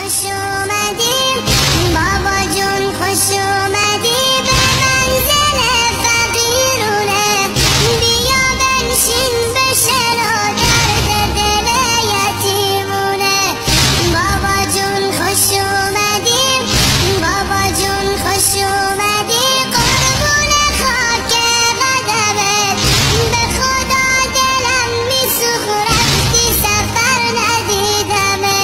خوش اومدیم بابا جون، خوش اومدی به منزل فقیرونه. بیا بنشین بشنو درد دل یتیمونه. بابا جون خوش اومدیم، بابا جون خوش اومدی، قربون خاک قدمت. به خدا دلم میسوخت رفتی سفر ندیدمه.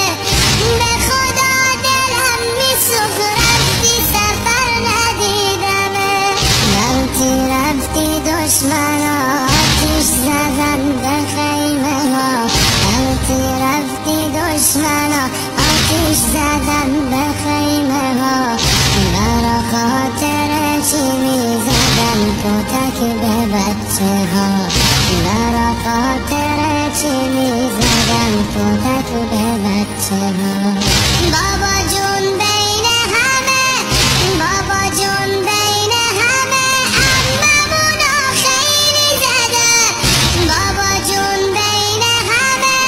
به خدا دلم میسوخت رفتی سفر ندیدمه. رفتی دشمنا آتیش زدن به خیمه ها. رفتی دشمنا آتیش زدن به خیمه ها. برا خاطر چی میزدن کتک به بچه ها. برا خاطر چی میزدن کتک به بچه ها. بابا جون بین همه، بابا جون بین همه عممونا خیلی زده. بابا جون بین همه،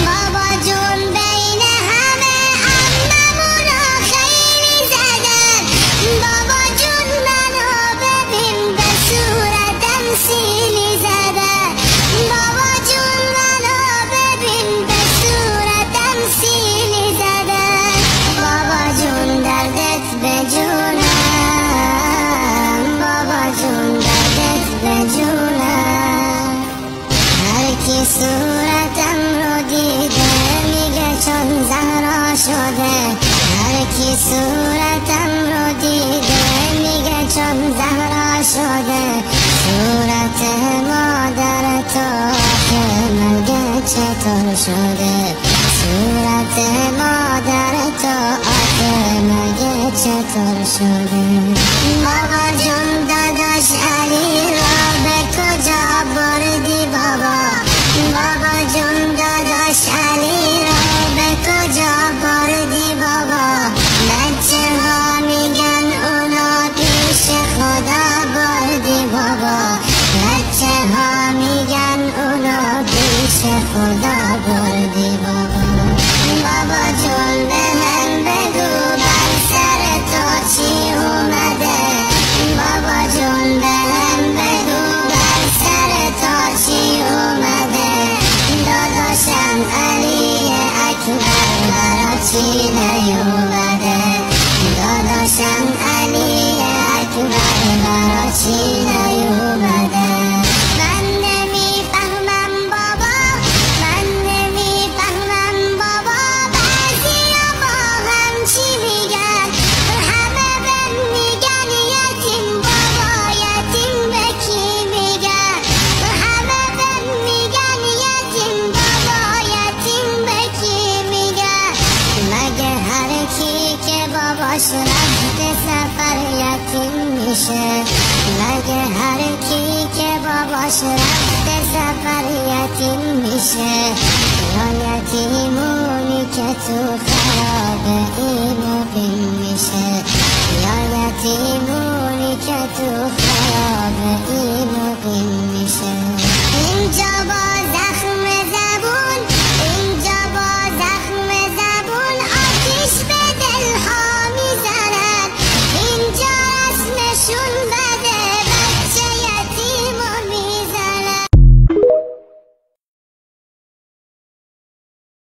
بابا جون بین همه عممونا خیلی زده. بابا جون منو ببین به صورتم سیلی زده. بابا جون منو ببین به صورتم سیلی زده. بابا جون دردت به جونم، بابا جون دردت به جونم. هر کی صورتم رو دیده میگه چون زهرا شده. هر کی صورتم رو دیده میگه چون زهرا شده. صورت مادر تو آخه مگه چطور شده؟ صورت مادر تو آخه مگه چطور شده؟ بابا جون داداش علی را به کجا بردی بابا؟ بابا جون داداش علی را به کجا بردی بابا؟ بچه ها میگن اونا پیش خدا بردی بابا. بچه ها میگن اونا پیش خدا بردی بابا. بابا جون به هم بگو بر سر تو چی اومده؟ بابا جون به هم بگو بر سر تو چی اومده؟ داداشم علی اکبر برا چی نیومده؟ داداشم علی اکبر برا چی نیومده؟ من نمیفهمم بابا، من نمیفهمم بابا. بعضیا با هم چی میگن؟ همه بهم میگن یتیم بابا، یتیم به کی میگن؟ همه بهم میگن یتیم بابا، یتیم به کی میگن؟ مگه هر کی که باباش رفته سفر یتیم میشه؟ مگه هر کی که باباش رفته سفر یتیم میشه؟ یا یتیمونی که تو خراب این مقیم میشه؟ یا یتیمونی که تو خراب این